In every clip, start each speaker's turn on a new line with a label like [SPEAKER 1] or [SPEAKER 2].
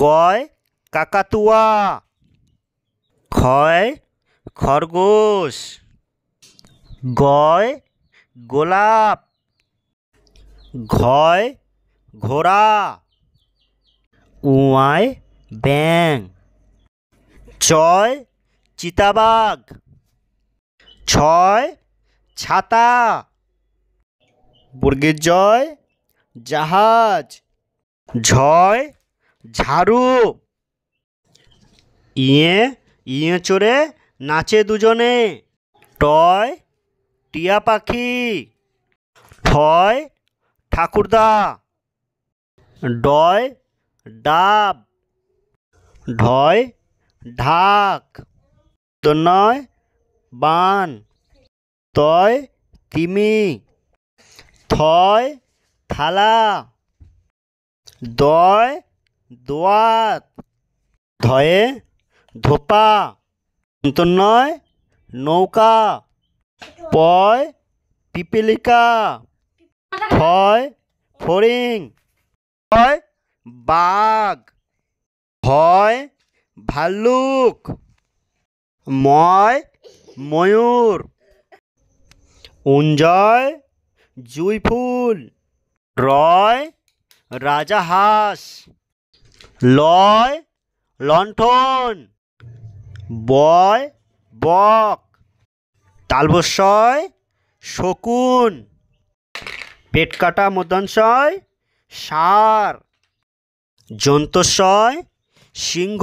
[SPEAKER 1] কয় কাকাতুয়া। ক্ষয় খরগোশ। গয় গোলাপ। ঘয় ঘোড়া। উয়ায় ব্যাঙ। চয় চিতাবাঘ। ছয় ছাতা। বর্গের জয় জাহাজ। ঝয় ঝাড়ু। ইয়ে ইয়ে চড়ে নাচে দুজনে। টয় টিয়া পাখি। ঠয় ঠাকুরদা। ডয় ডাব। ঢয় ঢাক। তনয় বান। তয় তিমি। থয় থালা। দয় দোয়াত। ধয়ে ধোপা। নয় নৌকা। পয় পিপীলিকা। ফয় ফড়িং। ফয় বাঘ। ভয় ভাল্লুক। ময় ময়ূর। উঞ্জয় জুঁই-ফুল। রয় রাজাহাঁস। লয় লণ্ঠন। বয় বক। তালবস্যয় শকুন। পেট কাটা মধ্যাংশয় ষাঁড়। যন্তস্বয় সিংহ।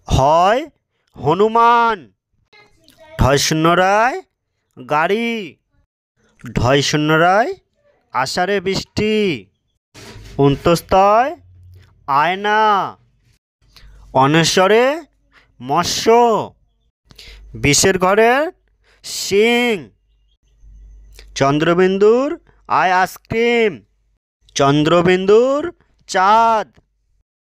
[SPEAKER 1] হয় হনুমান। ঢয় শূন্যরায় গাড়ি। ঢয় শূন্যরায় আষাঢ়ে বৃষ্টি। অন্তস্তয় আয়না। অনেশ্বরে মৎস্য। বিষের ঘরের সিং। চন্দ্রবিন্দুর আয় আইসক্রিম। চন্দ্রবিন্দুর চাঁদ।